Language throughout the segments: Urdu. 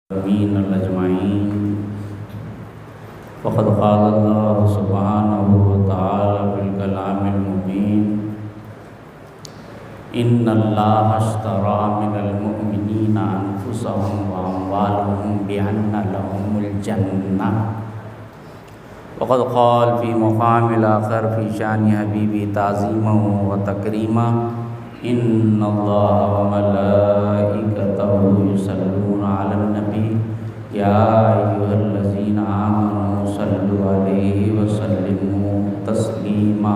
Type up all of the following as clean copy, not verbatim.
آمین اجمعین۔ فقد قال اللہ سبحانہ وتعالی فی الکلام المبین ان اللہ اشتری من المؤمنین انفسهم واموالهم بان لهم الجنہ۔ وقد قال فی مقام الآخر فی شان حبیبی تعظیما وتکریما ان اللہ وملائکتہ یصلون علی النبی یا ایھا الذین آمنوا صلوا علیہ وسلموا تسلیما۔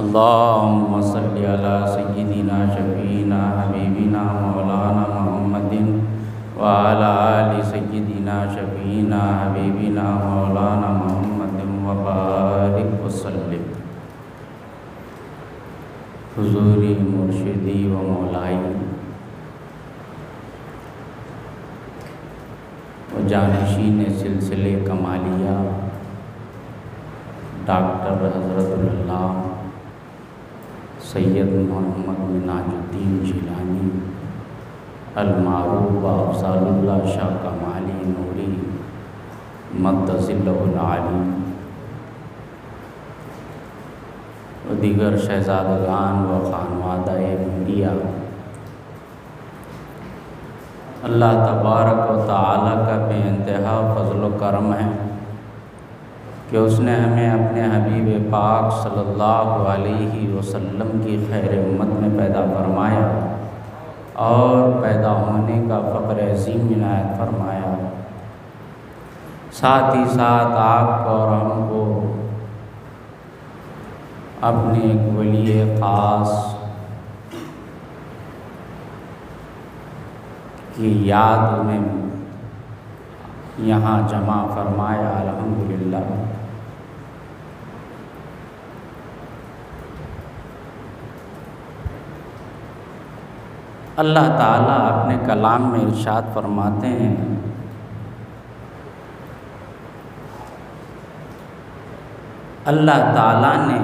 اللہم صل علی سیدنا شفیعنا حبیبنا مولانا محمد وعلی آل سیدنا شفیعنا حبیبنا مولانا محمد وبارک وسلم۔ حضوری مرشدی و مولائی و جانشین سلسلے کمالیہ ڈاکٹر حضرت اللہ سید محمد مناج الدین جیلانی المعروف افضال اللہ شاہ کمالی نوری مدظلہ العالی و دیگر شہزادگان و خانوادہ نوریہ، اللہ تبارک و تعالیٰ کا بے انتہا فضل و کرم ہے کہ اس نے ہمیں اپنے حبیب پاک صلی اللہ علیہ وسلم کی خیر امت میں پیدا فرمایا اور پیدا ہونے کا فخر عظیم عنایت فرمایا، ساتھ ہی ساتھ آپ کو اور ہم کو اپنے ایک ولی خاص کی یاد میں یہاں جمع فرمایا۔ الحمدللہ۔ اللہ تعالیٰ اپنے کلام میں ارشاد فرماتے ہیں اللہ تعالیٰ نے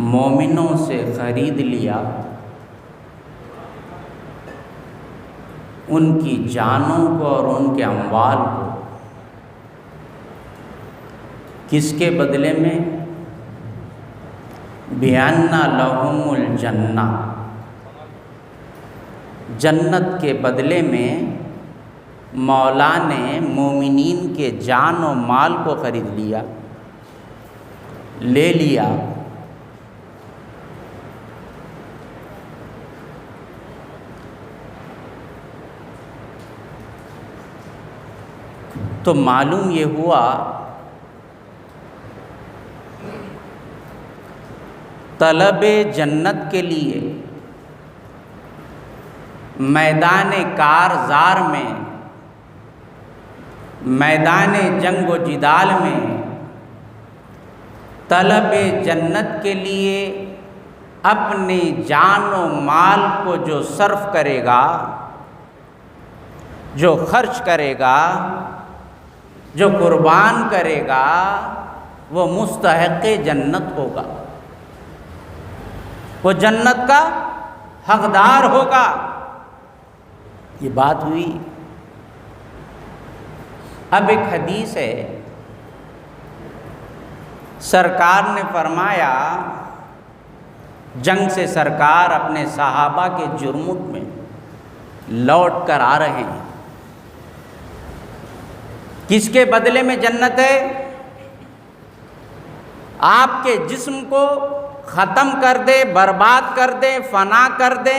مومنوں سے خرید لیا ان کی جانوں کو اور ان کے اموال کو، کس کے بدلے میں؟ بِأَنَّ لَهُمُ الْجَنَّةَ، جنت کے بدلے میں مولا نے مومنین کے جان و مال کو خرید لیا، لے لیا۔ تو معلوم یہ ہوا طلب جنت کے لیے میدان کارزار میں، میدان جنگ و جدال میں طلب جنت کے لیے اپنی جان و مال کو جو صرف کرے گا، جو خرچ کرے گا، جو قربان کرے گا، وہ مستحق جنت ہوگا، وہ جنت کا حقدار ہوگا۔ یہ بات ہوئی۔ اب ایک حدیث ہے، سرکار نے فرمایا جنگ سے سرکار اپنے صحابہ کے جرمٹ میں لوٹ کر آ رہے ہیں، کس کے بدلے میں جنت ہے؟ آپ کے جسم کو ختم کر دے، برباد کر دے، فنا کر دے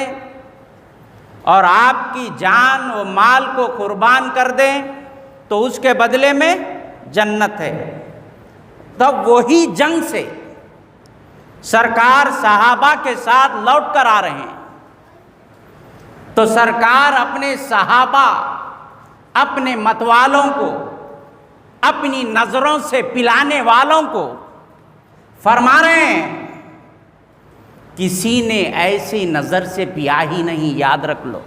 اور آپ کی جان و مال کو قربان کر دیں تو اس کے بدلے میں جنت ہے۔ تب وہی جنگ سے سرکار صحابہ کے ساتھ لوٹ کر آ رہے ہیں، تو سرکار اپنے صحابہ، اپنے متوالوں کو، اپنی نظروں سے پلانے والوں کو فرما رہے ہیں کسی نے ایسی نظر سے پیا ہی نہیں، یاد رکھ لو،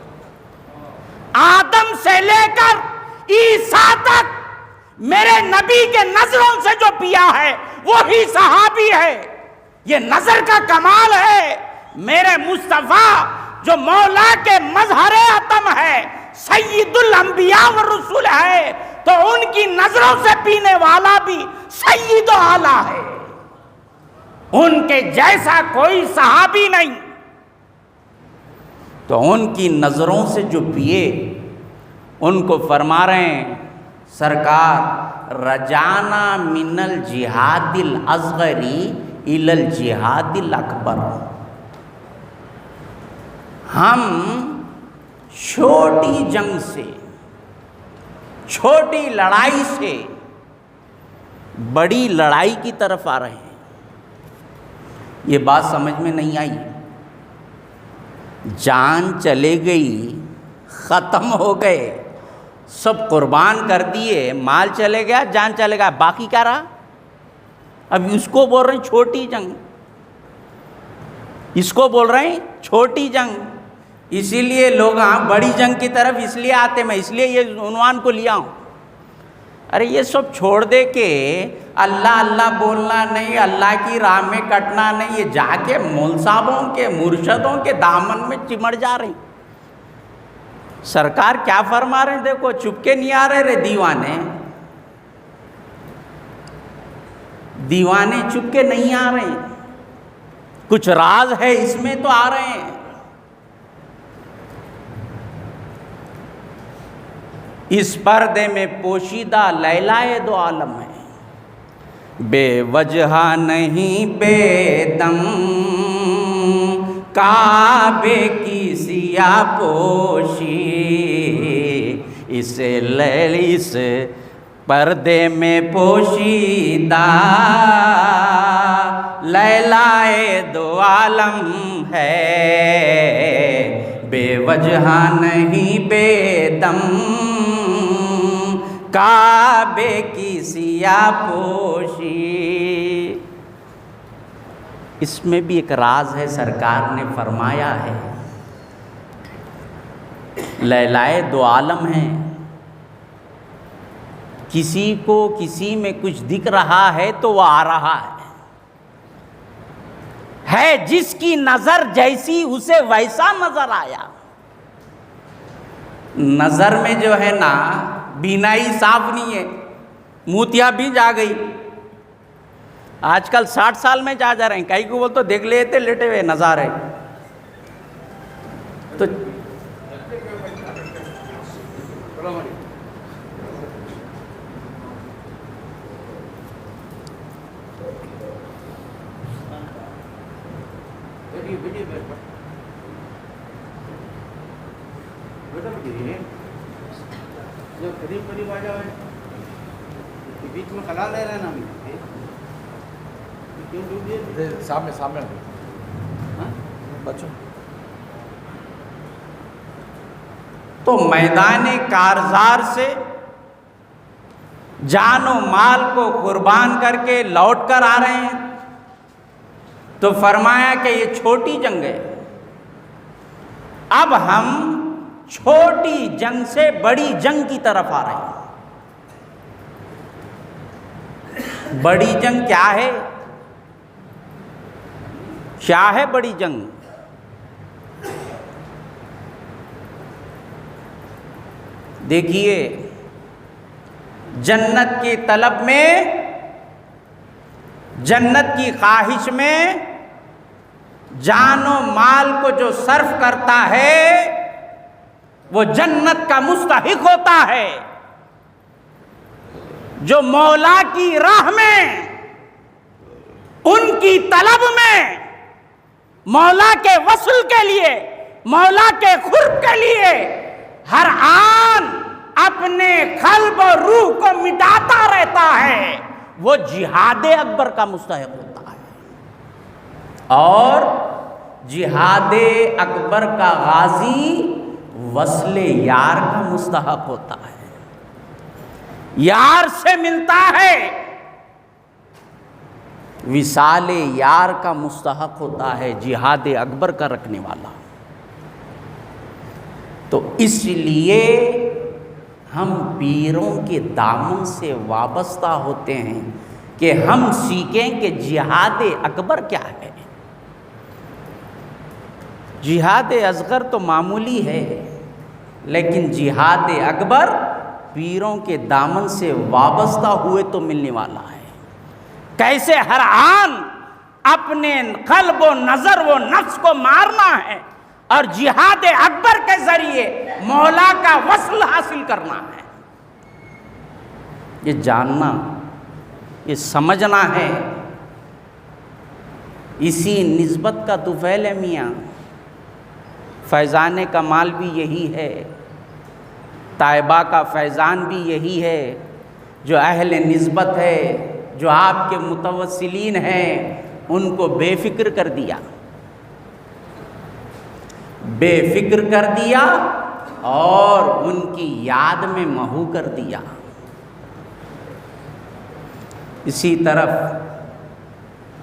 آدم سے لے کر عیسیٰ تک میرے نبی کے نظروں سے جو پیا ہے وہی صحابی ہے۔ یہ نظر کا کمال ہے۔ میرے مصطفیٰ جو مولا کے مظہر عطا سید الانبیاء والرسول ہے تو ان کی نظروں سے پینے والا بھی سید و اعلیٰ ہے، ان کے جیسا کوئی صحابی نہیں۔ تو ان کی نظروں سے جو پیے ان کو فرما رہے ہیں سرکار رجانا من الجہاد الاصغر الی الجہاد الاکبر، ہم چھوٹی جنگ سے، چھوٹی لڑائی سے بڑی لڑائی کی طرف آ رہے ہیں۔ یہ بات سمجھ میں نہیں آئی؟ جان چلے گئی، ختم ہو گئے، سب قربان کر دیے، مال چلے گیا، جان چلے گیا، باقی کیا رہا؟ اب اس کو بول رہے ہیں چھوٹی جنگ، اس کو بول رہے ہیں چھوٹی جنگ۔ اسی لیے لوگ بڑی جنگ کی طرف اس لیے آتے، میں اس لیے یہ عنوان کو لیا ہوں۔ ارے یہ سب چھوڑ دے کے اللہ اللہ بولنا نہیں، اللہ کی راہ میں کٹنا نہیں، یہ جا کے مول صاحبوں کے، مرشدوں کے دامن میں چمڑ جا رہے ہیں۔ سرکار کیا فرما رہے ہیں دیکھو، چپ کے نہیں آ رہے دیوانے، دیوانے چپ کے نہیں آ رہے ہیں، کچھ راز ہے اس میں تو آ رہے ہیں۔ اس پردے میں پوشیدہ لیلائے دو عالم ہے، بے وجہ نہیں بے دم کعبے کی سیاہ پوشی، اس پردے میں پوشیدہ لیلائے دو عالم ہے، بے وجہ نہیں بے دم کعبے کی سیاہ پوشی۔ اس میں بھی ایک راز ہے، سرکار نے فرمایا ہے لیلائے دو عالم ہیں، کسی کو کسی میں کچھ دکھ رہا ہے تو وہ آ رہا ہے جس کی نظر جیسی اسے ویسا نظر آیا۔ نظر میں جو ہے نا بینائی صاف نہیں ہے، موتیا بھی جا گئی، آج کل 60 سال میں جا رہے ہیں، کئی کو بول تو دیکھ لیتے لیٹے ہوئے نظارے، تو جو قریب قریب آ جاؤ بیچ میں کھلا لے رہے نا، کیوں ڈوب دیے؟ سامنے بچوں تو میدان کارزار سے جان و مال کو قربان کر کے لوٹ کر آ رہے ہیں، تو فرمایا کہ یہ چھوٹی جنگ ہے، اب ہم چھوٹی جنگ سے بڑی جنگ کی طرف آ رہے ہیں۔ بڑی جنگ کیا ہے؟ کیا ہے بڑی جنگ؟ دیکھیے، جنت کی طلب میں، جنت کی خواہش میں جان و مال کو جو صرف کرتا ہے وہ جنت کا مستحق ہوتا ہے۔ جو مولا کی راہ میں، ان کی طلب میں، مولا کے وصل کے لیے، مولا کے قرب کے لیے ہر آن اپنے قلب و روح کو مٹاتا رہتا ہے، وہ جہاد اکبر کا مستحق ہوتا ہے۔ اور جہاد اکبر کا غازی وصل یار کا مستحق ہوتا ہے، یار سے ملتا ہے، وصال یار کا مستحق ہوتا ہے، جہاد اکبر کا رکھنے والا۔ تو اس لیے ہم پیروں کے دامن سے وابستہ ہوتے ہیں کہ ہم سیکھیں کہ جہاد اکبر کیا ہے۔ جہاد اصغر تو معمولی ہے، لیکن جہاد اکبر پیروں کے دامن سے وابستہ ہوئے تو ملنے والا ہے۔ کیسے ہر آن اپنے قلب و نظر و نفس کو مارنا ہے اور جہاد اکبر کے ذریعے مولا کا وصل حاصل کرنا ہے، یہ جاننا، یہ سمجھنا ہے۔ اسی نسبت کا طفیل ہے میاں، فیضان کمال بھی یہی ہے، طیبہ کا فیضان بھی یہی ہے، جو اہل نسبت ہے، جو آپ کے متوسلین ہیں، ان کو بے فکر کر دیا، بے فکر کر دیا اور ان کی یاد میں محو کر دیا۔ اسی طرف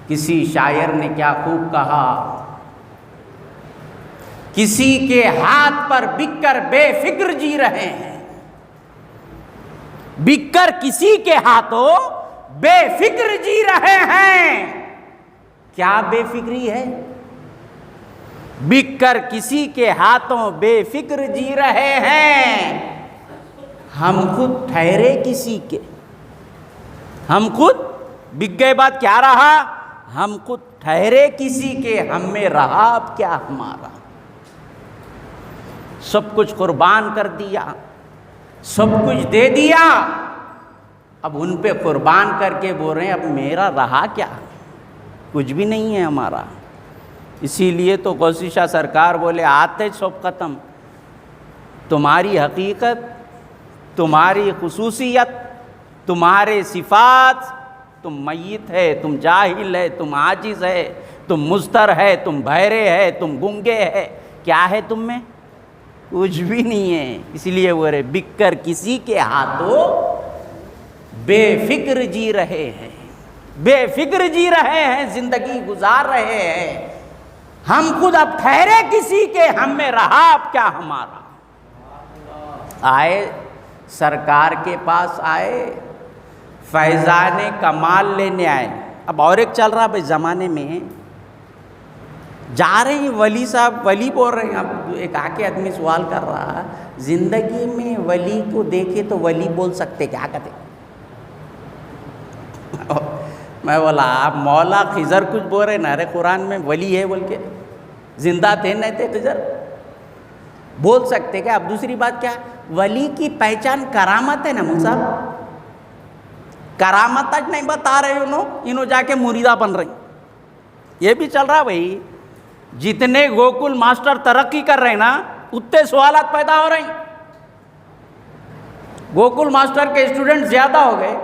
کسی شاعر نے کیا خوب کہا، کسی کے ہاتھ پر بک کر بے فکر جی رہے ہیں، بک کر کسی کے ہاتھوں بے فکر جی رہے ہیں۔ کیا بے فکری ہے؟ بک کر کسی کے ہاتھوں بے فکر جی رہے ہیں، ہم خود ٹھہرے کسی کے، ہم خود بک گئے، بات کیا رہا؟ ہم خود ٹھہرے کسی کے، ہم میں رہا اب کیا ہمارا۔ سب کچھ قربان کر دیا، سب کچھ دے دیا، اب ان پہ قربان کر کے بول رہے ہیں اب میرا رہا کیا، کچھ بھی نہیں ہے ہمارا۔ اسی لیے تو غوثی شاہ سرکار بولے آتے سب ختم، تمہاری حقیقت، تمہاری خصوصیت، تمہارے صفات، تم میت ہے، تم جاہل ہے، تم عاجز ہے، تم مضطر ہے، تم بہرے ہے، تم گنگے ہے، کیا ہے تم میں؟ کچھ بھی نہیں ہے۔ اس لیے وہ رہے بک کر کسی کے ہاتھوں بے فکر جی رہے ہیں، بے فکر جی رہے ہیں، زندگی گزار رہے ہیں، ہم خود اب ٹھہرے کسی کے، ہم میں رہا اب کیا ہمارا۔ آئے سرکار کے پاس، آئے فیضان کمال لینے آئے۔ اب اور ایک چل رہا بھائی زمانے میں، جا رہے ہیں ولی صاحب، ولی بول رہے ہیں۔ اب ایک آ کے آدمی سوال کر رہا، زندگی میں ولی کو دیکھے تو ولی بول سکتے کیا کہتے؟ میں بولا آپ مولا خضر کچھ بول رہے نا، ارے قرآن میں ولی ہے بول کے، زندہ تھے نہیں تھے خضر، بول سکتے کیا؟ اب دوسری بات کیا، ولی کی پہچان کرامت ہے نا مول صاحب، کرامت تک نہیں بتا رہے انہوں جا کے مریدہ بن رہے ہیں۔ یہ بھی چل رہا بھائی، جتنے گوکل ماسٹر ترقی کر رہے ہیں نا، اتنے سوالات پیدا ہو رہے ہیں۔ گوکل ماسٹر کے اسٹوڈنٹ زیادہ ہو گئے،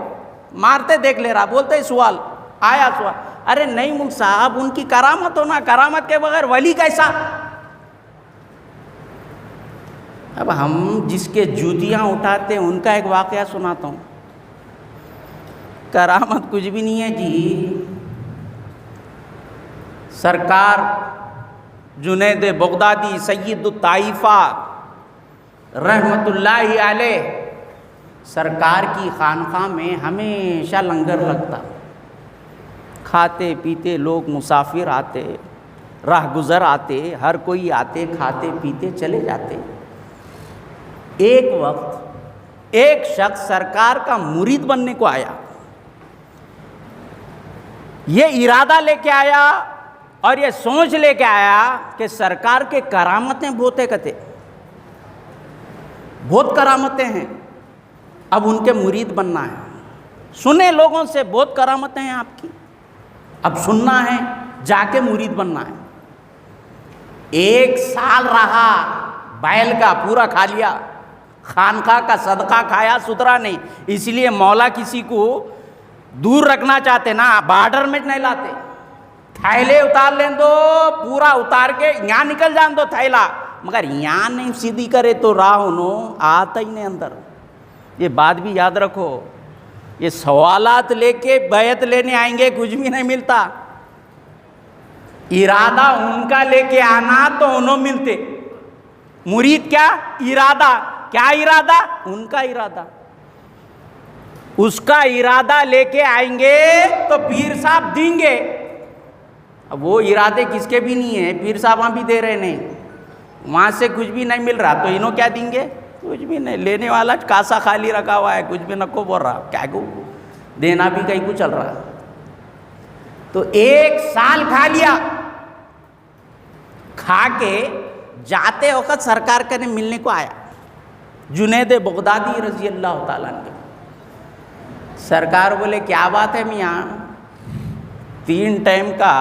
مارتے دیکھ لے رہا، بولتے سوال آیا سوال، ارے نہیں ملک صاحب ان کی کرامت ہونا، کرامت کے بغیر ولی کیسا؟ اب ہم جس کے جوتیاں اٹھاتے ہیں ان کا ایک واقعہ سناتا ہوں۔ کرامت کچھ بھی نہیں ہے جی، سرکار جنید بغدادی سید الطائفہ رحمت اللہ علیہ، سرکار کی خانقاہ میں ہمیشہ لنگر لگتا، کھاتے پیتے لوگ مسافر آتے، راہ گزر آتے، ہر کوئی آتے، کھاتے پیتے چلے جاتے۔ ایک وقت ایک شخص سرکار کا مرید بننے کو آیا، یہ ارادہ لے کے آیا اور یہ سوچ لے کے آیا کہ سرکار کے کرامتیں بہت کہتے، بہت کرامتیں ہیں، اب ان کے مرید بننا ہے، سنے لوگوں سے بہت کرامتیں ہیں آپ کی، اب سننا ہے، جا کے مرید بننا ہے۔ 1 سال رہا، بیل کا پورا کھا لیا، خانقاہ کا صدقہ کھایا، ستھرا نہیں، اس لیے مولا کسی کو دور رکھنا چاہتے نا، بارڈر میں نہیں لاتے، تھیلے اتار لیں دو، پورا اتار کے یہاں نکل جان دو تھیلا، مگر یہاں نہیں سیدھی کرے تو راہ انہوں آتا ہی نہیں اندر۔ یہ بات بھی یاد رکھو، یہ سوالات لے کے بیعت لینے آئیں گے کچھ بھی نہیں ملتا، ارادہ ان کا لے کے آنا تو انہوں ملتے۔ مرید کیا؟ ارادہ، کیا ارادہ؟ ان کا ارادہ، اس کا ارادہ لے کے آئیں گے تو پیر صاحب دیں گے۔ اب وہ ارادے کس کے بھی نہیں ہیں، پیر صاحب ہم بھی دے رہے نہیں، وہاں سے کچھ بھی نہیں مل رہا تو انہوں کیا دیں گے؟ کچھ بھی نہیں. لینے والا کاسا خالی رکھا ہوا ہے, کچھ بھی نہ کو بول رہا, کیا کو دینا بھی کہیں کو چل رہا. تو 1 سال کھا لیا. کھا کے جاتے وقت سرکار کا نے ملنے کو آیا جنید بغدادی رضی اللہ تعالیٰ عنہ. سرکار بولے کیا بات ہے میاں, 3 ٹائم کا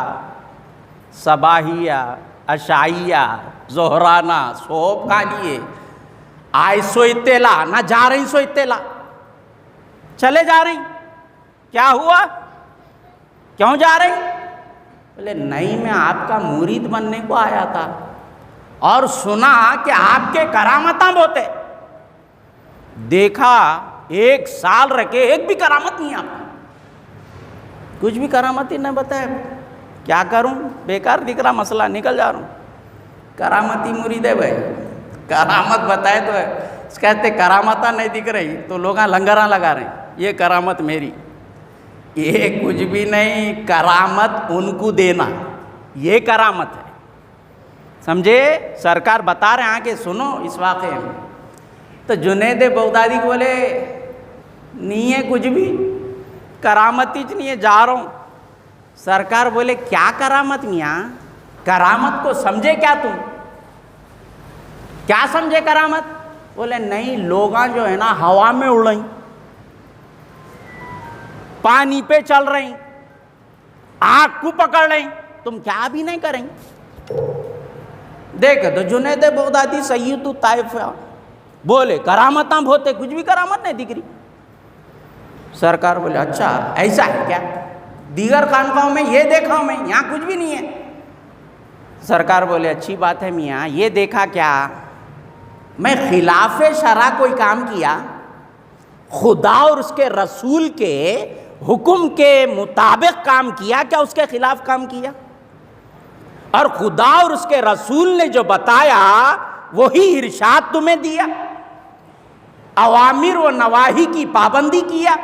صباحیہ, عشائیہ, ظہرانہ, صبح کھا لیے, آئے سو اطلاع نہ جا رہی سو اطلاع, چلے جا رہی, کیا ہوا, کیوں جا رہی؟ بولے نہیں میں آپ کا مرید بننے کو آیا تھا اور سنا کہ آپ کے کرامتاں بہت ہے. دیکھا 1 سال رکھے ایک بھی کرامت نہیں, آپ کچھ بھی کرامت ہی نہیں بتایا. کیا کروں, بیکار دکھ رہا مسئلہ, نکل جا رہا ہوں. کرامتی مرید ہے بھائی, کرامت بتائے تو ہے. کہتے کرامتاں نہیں دکھ رہی تو لوگ لنگراں لگا رہے ہیں, یہ کرامت میری. یہ کچھ بھی نہیں, کرامت ان کو دینا, یہ کرامت ہے. سمجھے؟ سرکار بتا رہے ہیں کہ سنو اس واقعے میں. تو جنید بغدادی کو بولے نہیں ہے کچھ بھی, کرامت ہی نہیں ہے, جا رہا ہوں. سرکار بولے کیا کرامت میاں, کرامت کو سمجھے کیا تم, کیا سمجھے کرامت؟ بولے نہیں, لوگاں جو ہے نا ہوا میں اڑ رہی, پانی پہ چل رہی, آگ کو پکڑ رہی, تم کیا بھی نہیں کریں. دیکھ تو جنید بغدادی سید الطائف بولے کرامتاں بہت ہے, کچھ بھی کرامت نہیں دکھ رہی. سرکار بولے اچھا ایسا ہے کیا, دیگر خانقاہوں میں یہ دیکھا ہوں میں, یہاں کچھ بھی نہیں ہے. سرکار بولے اچھی بات ہے میاں, یہ دیکھا کیا میں خلاف شرع کوئی کام کیا, خدا اور اس کے رسول کے حکم کے مطابق کام کیا, کیا اس کے خلاف کام کیا؟ اور خدا اور اس کے رسول نے جو بتایا وہی ارشاد تمہیں دیا, اوامر و نواہی کی پابندی کیا,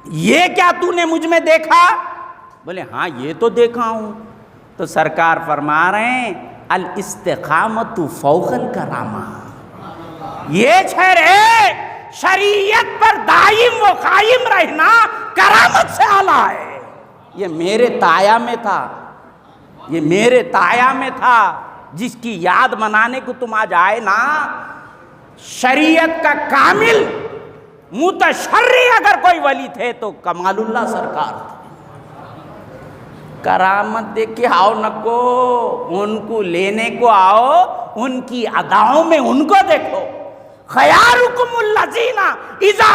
یہ کیا تو نے مجھ میں دیکھا؟ بولے ہاں یہ تو دیکھا ہوں. تو سرکار فرما رہے ہیں الاستقامت فوق الکرامہ, یہ چھرے شریعت پر دائم و قائم رہنا کرامت سے اعلیٰ ہے. یہ میرے تایا میں تھا, یہ میرے تایا میں تھا, جس کی یاد منانے کو تم آج آئے نا. شریعت کا کامل متشرع اگر کوئی ولی تھے تو کمال اللہ سرکار تھے. کرامت دیکھ کے آؤ نکو, ان کو لینے کو آؤ, ان کی اداؤں میں ان کو دیکھو. خیارکم الذین اذا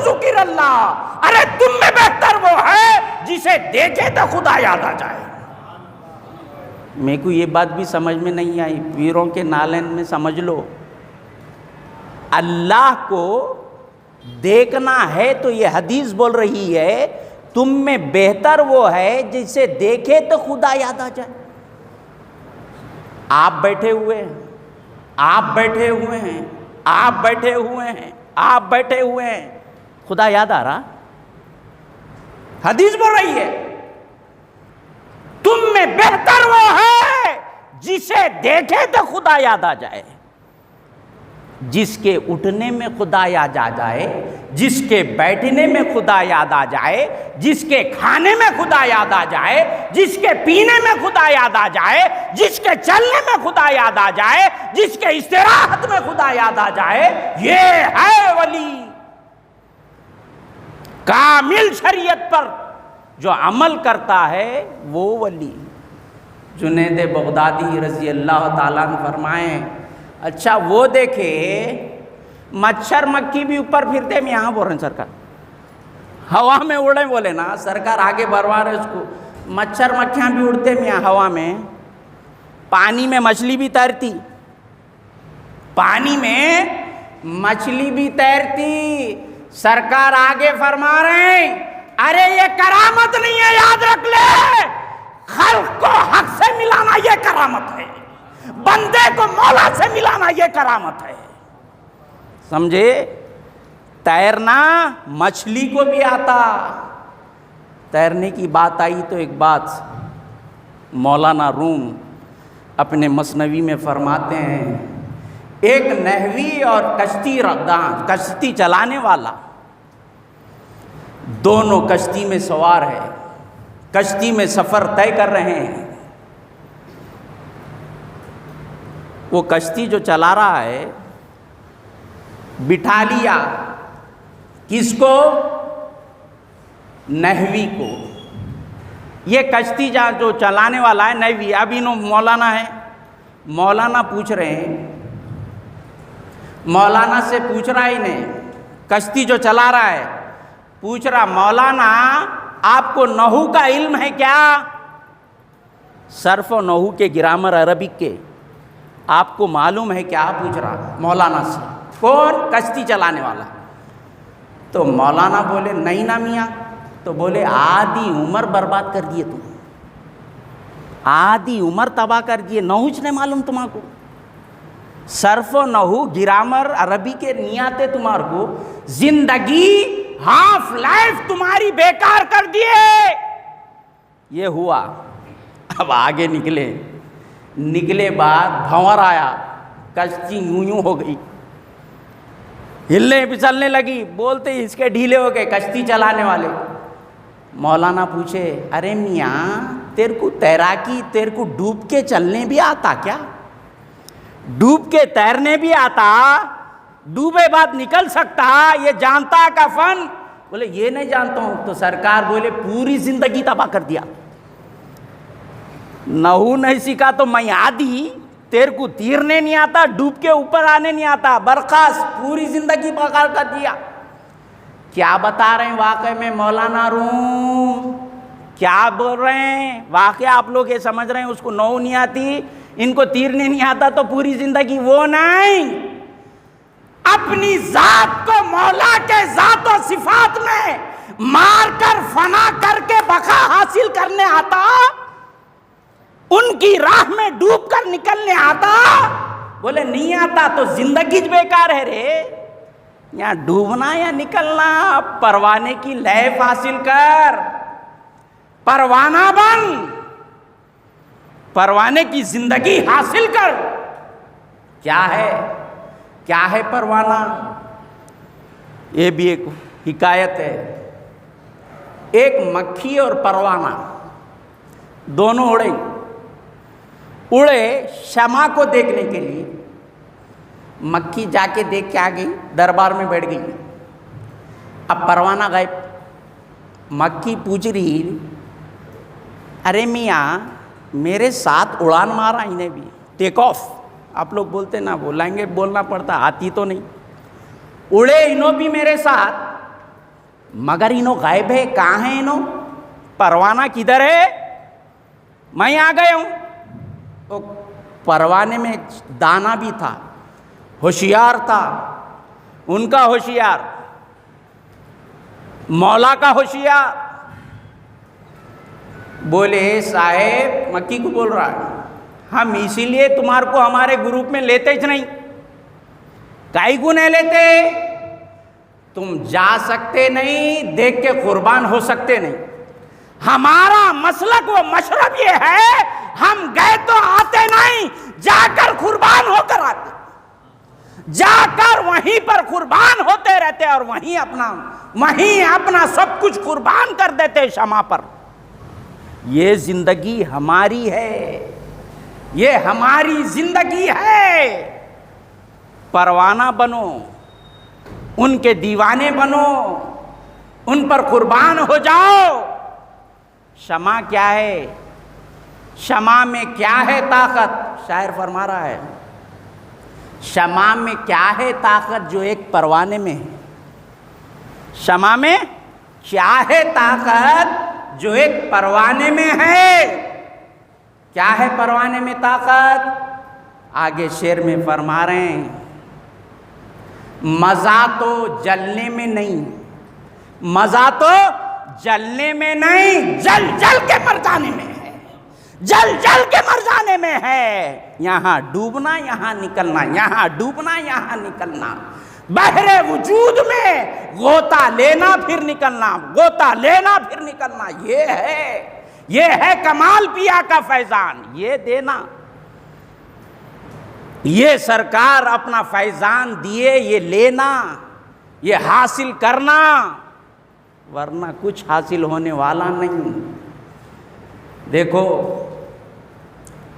ذکر اللہ, ارے تم میں بہتر وہ ہے جسے دیکھے تو خدا یاد آ جائے. میرے کو یہ بات بھی سمجھ میں نہیں آئی, پیروں کے نالین میں سمجھ لو. اللہ کو دیکھنا ہے تو یہ حدیث بول رہی ہے تم میں بہتر وہ ہے جسے دیکھے تو خدا یاد آ جائے. آپ بیٹھے ہوئے ہیں, آپ بیٹھے ہوئے ہیں, آپ بیٹھے ہوئے ہیں, آپ بیٹھے ہوئے ہیں, خدا یاد آ رہا؟ حدیث بول رہی ہے تم میں بہتر وہ ہے جسے دیکھے تو خدا یاد آ جائے. جس کے اٹھنے میں خدا یاد آ جائے, جس کے بیٹھنے میں خدا یاد آ جائے, جس کے کھانے میں خدا یاد آ جائے, جس کے پینے میں خدا یاد آ جائے, جس کے چلنے میں خدا یاد آ جائے, جس کے استراحت میں خدا یاد آ جائے, یہ ہے ولی. کامل شریعت پر جو عمل کرتا ہے وہ ولی. جنید بغدادی رضی اللہ تعالیٰ عنہ فرمائیں اچھا وہ دیکھے مچھر مکھی بھی اوپر پھرتے, میں یہاں بول رہے ہیں سرکار ہوا میں اڑے, بولے نا سرکار آگے بڑھوا رہے اس کو. مچھر مکھیاں بھی اڑتے میاں ہوا میں, پانی میں مچھلی بھی تیرتی, پانی میں مچھلی بھی تیرتی. سرکار آگے فرما رہے ہیں ارے یہ کرامت نہیں ہے, یاد رکھ لے, خلق کو حق سے ملانا یہ کرامت ہے, بندے کو مولا سے ملانا یہ کرامت ہے. سمجھے؟ تیرنا مچھلی کو بھی آتا. تیرنے کی بات آئی تو ایک بات مولانا روم اپنے مثنوی میں فرماتے ہیں ایک نحوی اور کشتی چلانے والا دونوں کشتی میں سوار ہے، کشتی میں سفر طے کر رہے ہیں۔ وہ کشتی جو چلا رہا ہے بٹھا لیا کس کو؟ نحوی کو۔ یہ کشتی جو چلانے والا ہے نحوی، اب انہوں مولانا ہے، مولانا پوچھ رہے ہیں، مولانا سے پوچھ رہا ہی نہیں، کشتی جو چلا رہا ہے پوچھ رہا مولانا آپ کو نحو کا علم ہے کیا؟ صرف و نحو کے گرامر عربک کے آپ کو معلوم ہے کیا؟ پوچھ رہا مولانا سے۔ کون؟ کشتی چلانے والا۔ تو مولانا بولے نہیں نا میاں۔ تو بولے آدھی عمر برباد کر دیے تم، آدھی عمر تباہ کر دیے، نحوچ نہیں معلوم تمہارے کو، صرف و نحو گرامر عربی کے نہیں آتے تمہارے کو، زندگی ہاف لائف تمہاری بیکار کر دیے۔ یہ ہوا۔ اب آگے نکلے بعد بھنور آیا، کشتی یوں ہو گئی، ہلنے پھسلنے لگی، بولتے اس کے ڈھیلے ہو گئے کشتی چلانے والے۔ مولانا پوچھے ارے میاں تیرے کو تیراکی، تیرے کو ڈوب کے چلنے بھی آتا کیا؟ ڈوب کے تیرنے بھی آتا؟ ڈوبے بعد نکل سکتا؟ یہ جانتا کا فن؟ بولے یہ نہیں جانتا ہوں۔ تو سرکار بولے پوری زندگی تباہ کر دیا، نحو نہیں سیکھا تو میں آدھی، تیرے کو تیرنے نہیں آتا، ڈوب کے اوپر آنے نہیں آتا، برخاست، پوری زندگی بیکار کر دیا۔ کیا بتا رہے ہیں واقعے میں مولانا روم؟ کیا بول رہے ہیں؟ واقعہ آپ لوگ یہ سمجھ رہے ہیں اس کو نحو نہیں آتی، ان کو تیرنے نہیں آتا تو پوری زندگی، وہ نہیں، اپنی ذات کو مولا کے ذات و صفات میں مار کر فنا کر کے بقا حاصل کرنے آتا، ان کی راہ میں ڈوب کر نکلنے آتا؟ بولے نہیں آتا تو زندگی بیکار ہے رے۔ یہاں ڈوبنا یا نکلنا، پروانے کی لائف حاصل کر، پروانہ بن، پروانے کی زندگی حاصل کر۔ کیا ہے پروانہ؟ یہ بھی ایک حکایت ہے۔ ایک مکھی اور پروانہ دونوں اڑے شمع کو دیکھنے کے لیے۔ مکھی جا کے دیکھ کے آ گئی، دربار میں بیٹھ گئی۔ اب پروانہ غائب۔ مکھی پوچھ رہی ارے میاں میرے ساتھ اڑان مارا انہیں بھی، ٹیک آف، آپ لوگ بولتے نا، وہ لینگویج بولنا پڑتا، آتی تو نہیں، اڑے انہوں بھی میرے ساتھ، مگر انہوں غائب ہے، کہاں ہیں انہوں؟ پروانہ کدھر ہے؟ میں آ گیا ہوں۔ تو پروانے میں دانا بھی تھا، ہوشیار تھا، ان کا ہوشیار، مولا کا ہوشیار۔ بولے صاحب، مکی کو بول رہا ہے، ہم اسی لیے تمہارے کو ہمارے گروپ میں لیتے ہی نہیں۔ کائی کو نہیں لیتے؟ تم جا سکتے نہیں، دیکھ کے قربان ہو سکتے نہیں۔ ہمارا مسلک و مشرب یہ ہے، ہم گئے تو آتے نہیں، جا کر قربان ہو کر آتے، جا کر وہیں پر قربان ہوتے رہتے، اور وہیں اپنا سب کچھ قربان کر دیتے شمع پر۔ یہ زندگی ہماری ہے، یہ ہماری زندگی ہے۔ پروانہ بنو، ان کے دیوانے بنو، ان پر قربان ہو جاؤ۔ شمع کیا ہے؟ شمع میں کیا ہے طاقت؟ شاعر فرما رہا ہے شمع میں کیا ہے طاقت جو ایک پروانے میں ہے؟ شمع میں کیا ہے طاقت جو ایک پروانے میں ہے؟ کیا ہے پروانے میں طاقت؟ آگے شعر میں فرما رہے ہیں مزہ تو جلنے میں نہیں، مزہ تو جلنے میں نہیں، جل جل کے مر جانے میں ہے، جل جل کے مر جانے میں ہے۔ یہاں ڈوبنا یہاں نکلنا، یہاں ڈوبنا یہاں نکلنا، بحر وجود میں غوطہ لینا پھر نکلنا، غوطہ لینا پھر نکلنا، یہ ہے کمال پیا کا فیضان، یہ دینا۔ یہ سرکار اپنا فیضان دیے، یہ لینا، یہ حاصل کرنا، ورنہ کچھ حاصل ہونے والا نہیں۔ دیکھو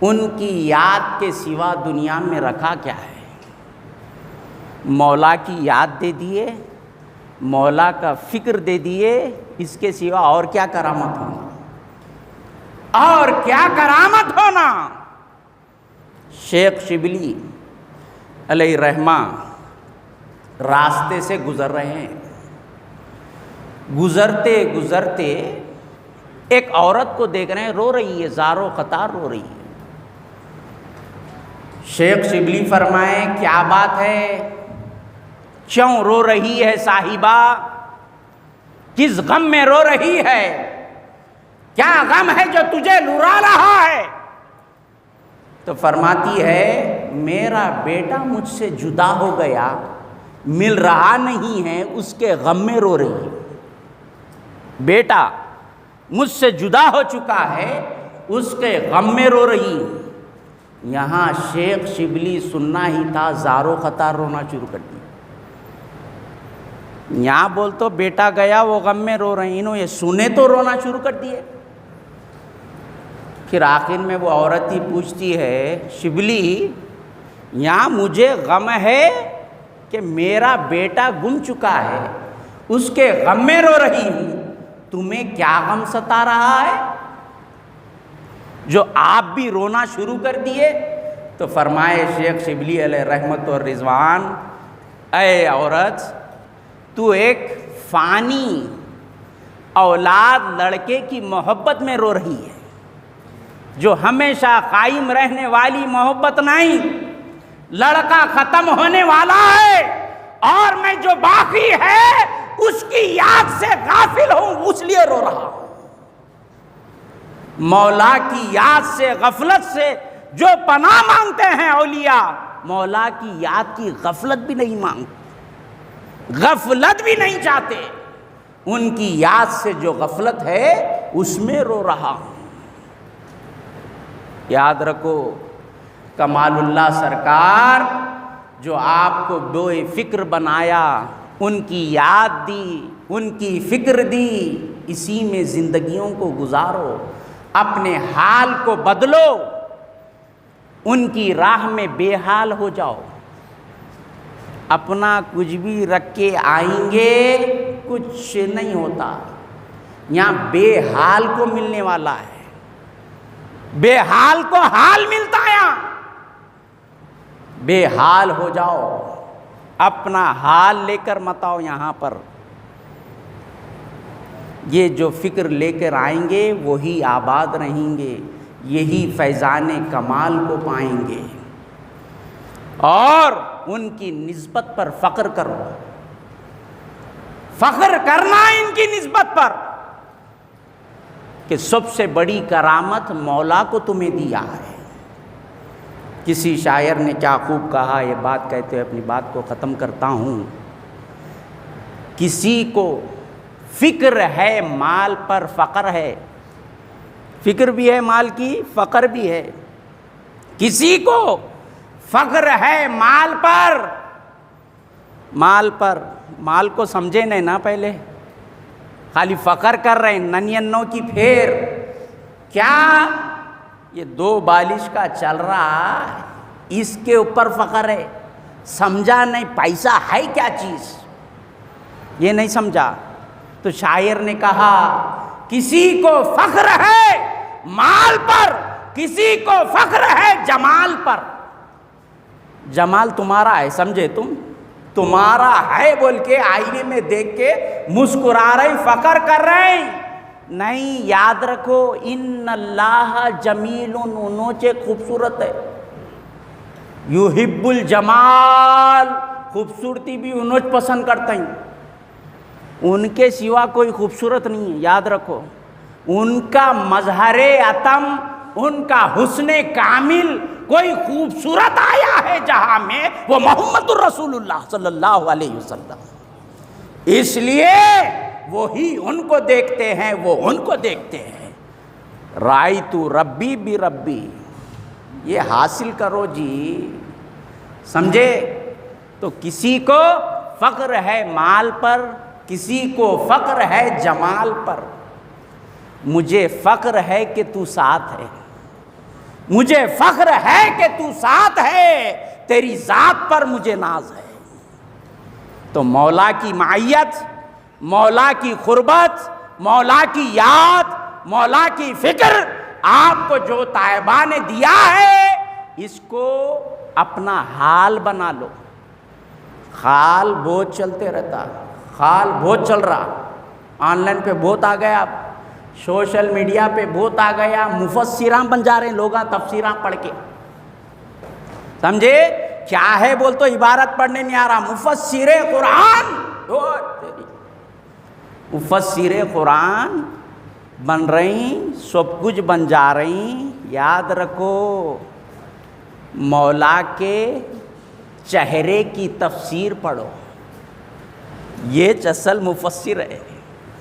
ان کی یاد کے سوا دنیا میں رکھا کیا ہے؟ مولا کی یاد دے دیے، مولا کا فکر دے دیے، اس کے سوا اور کیا کرامت ہونا، اور کیا کرامت ہونا۔ شیخ شبلی علیہ رحمہ راستے سے گزر رہے ہیں، گزرتے گزرتے ایک عورت کو دیکھ رہے ہیں، رو رہی ہے، زارو قطار رو رہی ہے۔ شیخ شبلی فرمائے کیا بات ہے، کیوں رو رہی ہے صاحبہ، کس غم میں رو رہی ہے، کیا غم ہے جو تجھے لرا رہا ہے؟ تو فرماتی ہے میرا بیٹا مجھ سے جدا ہو گیا، مل رہا نہیں ہے، اس کے غم میں رو رہی ہے۔ بیٹا مجھ سے جدا ہو چکا ہے، اس کے غم میں رو رہی ہے۔ یہاں شیخ شبلی سننا ہی تھا، زارو خطار رونا شروع کر دیا۔ یہاں بول تو بیٹا گیا وہ غم میں رو رہے ہیں، انہوں یہ سنے تو رونا شروع کر دیے۔ پھر آخر میں وہ عورت ہی پوچھتی ہے شبلی یہاں مجھے غم ہے کہ میرا بیٹا گم چکا ہے، اس کے غم میں رو رہی ہوں، تمہیں کیا غم ستا رہا ہے جو آپ بھی رونا شروع کر دیے؟ تو فرمائے شیخ شبلی علیہ رحمت و رضوان، اے عورت تو ایک فانی اولاد لڑکے کی محبت میں رو رہی ہے، جو ہمیشہ قائم رہنے والی محبت نہیں، لڑکا ختم ہونے والا ہے، اور میں جو باقی ہے اس کی یاد سے غافل ہوں، اس لیے رو رہا ہوں۔ مولا کی یاد سے، غفلت سے جو پناہ مانگتے ہیں اولیاء، مولا کی یاد کی غفلت بھی نہیں مانگتے، غفلت بھی نہیں چاہتے، ان کی یاد سے جو غفلت ہے اس میں رو رہا ہوں۔ یاد رکھو کمال اللہ سرکار جو آپ کو بے فکر بنایا، ان کی یاد دی، ان کی فکر دی، اسی میں زندگیوں کو گزارو، اپنے حال کو بدلو، ان کی راہ میں بے حال ہو جاؤ۔ اپنا کچھ بھی رکھ کے آئیں گے کچھ نہیں ہوتا، یہاں بے حال کو ملنے والا ہے، بے حال کو حال ملتا ہے، یہاں بے حال ہو جاؤ، اپنا حال لے کر مت آؤ یہاں پر۔ یہ جو فکر لے کر آئیں گے وہی آباد رہیں گے، یہی فیضان کمال کو پائیں گے، اور ان کی نسبت پر فخر کرو، فخر کرنا ان کی نسبت پر کہ سب سے بڑی کرامت مولا کو تمہیں دیا ہے۔ کسی شاعر نے کیا خوب کہا، یہ بات کہتے ہوئے اپنی بات کو ختم کرتا ہوں، کسی کو فکر ہے مال پر فقر ہے، فکر بھی ہے مال کی، فقر بھی ہے، کسی کو فخر ہے مال پر، مال کو سمجھے نہیں نا، پہلے خالی فخر کر رہے ہیں، ننینوں کی پھیر، کیا یہ 2 بالش کا چل رہا ہے، اس کے اوپر فخر ہے، سمجھا نہیں پیسہ ہے کیا چیز، یہ نہیں سمجھا۔ تو شاعر نے کہا کسی کو فخر ہے مال پر، کسی کو فخر ہے جمال پر۔ جمال تمہارا ہے، سمجھے تم، تمہارا ہے بول کے آئینے میں دیکھ کے مسکرا رہے ہیں، فخر کر رہے ہیں، نہیں، یاد رکھو ان اللہ جمیل، انوچے خوبصورت ہے، یحب الجمال، خوبصورتی بھی انوچ پسند کرتے ہیں، ان کے سوا کوئی خوبصورت نہیں ہے، یاد رکھو، ان کا مظہر عتم، ان کا حسن کامل، کوئی خوبصورت آیا ہے جہاں میں وہ محمد الرسول اللہ صلی اللہ علیہ وسلم، اس لیے وہی ان کو دیکھتے ہیں، وہ ان کو دیکھتے ہیں۔ رائیت ربی بربی، یہ حاصل کرو جی، سمجھے؟ تو کسی کو فخر ہے مال پر، کسی کو فخر ہے جمال پر، مجھے فخر ہے کہ تو ساتھ ہے، مجھے فخر ہے کہ تو ساتھ ہے، تیری ذات پر مجھے ناز ہے۔ تو مولا کی معیت، مولا کی قربت، مولا کی یاد، مولا کی فکر آپ کو جو طیبہ نے دیا ہے، اس کو اپنا حال بنا لو۔ خال بہت چلتے رہتا، خال بہت چل رہا، آن لائن پہ بہت آ گیا، سوشل میڈیا پہ بہت آ گیا، مفسراں بن جا رہے ہیں لوگاں تفسیراں پڑھ کے، سمجھے؟ کیا ہے بول تو عبارت پڑھنے نہیں آ رہا، مفسر قرآن، مفسر قرآن بن رہی، سب کچھ بن جا رہی۔ یاد رکھو مولا کے چہرے کی تفسیر پڑھو، یہ اصل مفسر ہے،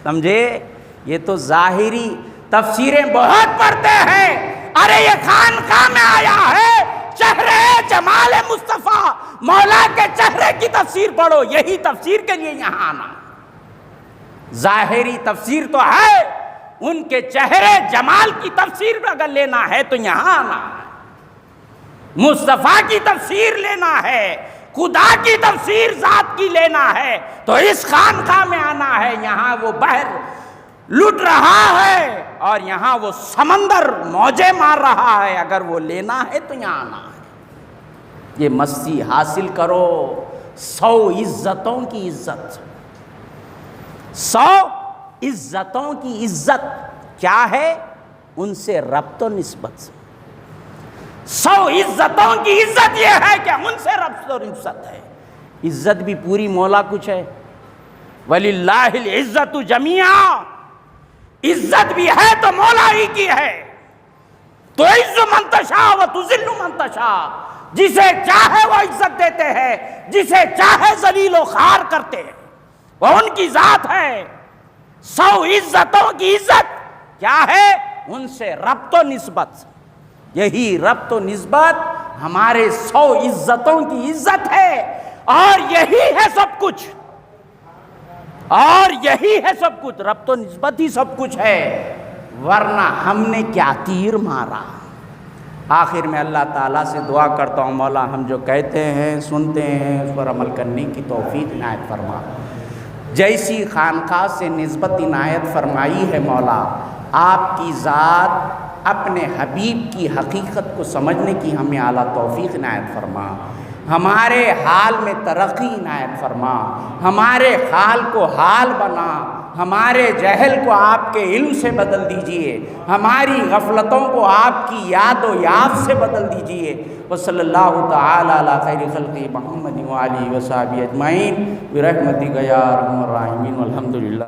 سمجھے؟ یہ تو ظاہری تفسیریں بہت پڑھتے ہیں، ارے یہ خانقاہ میں آیا ہے، چہرے جمال مصطفیٰ، مولا کے چہرے کی تفسیر پڑھو، یہی تفسیر کے لیے یہاں آنا۔ ظاہری تفسیر تو ہے، ان کے چہرے جمال کی تفسیر اگر لینا ہے تو یہاں آنا ہے، مصطفیٰ کی تفسیر لینا ہے، خدا کی تفسیر ذات کی لینا ہے تو اس خانقاہ میں آنا ہے۔ یہاں وہ بحر لٹ رہا ہے اور یہاں وہ سمندر موجیں مار رہا ہے، اگر وہ لینا ہے تو یہاں آنا ہے۔ یہ مستی حاصل کرو، 100 عزتوں کی عزت، 100 عزتوں کی عزت کیا ہے؟ ان سے ربط و نسبت۔ 100 عزتوں کی عزت یہ ہے کہ ان سے ربط و نسبت ہے۔ عزت بھی پوری مولا کچھ ہے، وَلِلَّهِ الْعِزَّةُ جَمِيعًا، عزت بھی ہے تو مولا ہی کی ہے۔ تُعِزُّ مَن تَشَاءُ وَتُذِلُّ مَن تَشَاءُ، جسے چاہے وہ عزت دیتے ہیں، جسے چاہے ذلیل و خوار کرتے ہیں، وہ ان کی ذات ہے۔ 100 عزتوں کی عزت کیا ہے؟ ان سے ربط و نسبت، یہی ربط و نسبت ہمارے 100 عزتوں کی عزت ہے، اور یہی ہے سب کچھ، اور یہی ہے سب کچھ، ربط و نسبت ہی سب کچھ ہے، ورنہ ہم نے کیا تیر مارا۔ آخر میں اللہ تعالیٰ سے دعا کرتا ہوں، مولا ہم جو کہتے ہیں سنتے ہیں اس پر عمل کرنے کی توفیق عنایت فرما۔ جیسی خانقاہ سے نسبت عنایت فرمائی ہے مولا، آپ کی ذات اپنے حبیب کی حقیقت کو سمجھنے کی ہمیں اعلیٰ توفیق عنایت فرما۔ ہمارے حال میں ترقی عنایت فرما، ہمارے حال کو حال بنا، ہمارے جہل کو آپ کے علم سے بدل دیجئے، ہماری غفلتوں کو آپ کی یاد و یاد سے بدل دیجئے۔ وصلی اللہ تعالی علی خیر خلق محمد وآلہ وصحبہ اجمعین برحمتک یا ارحم الراحمین والحمدللہ۔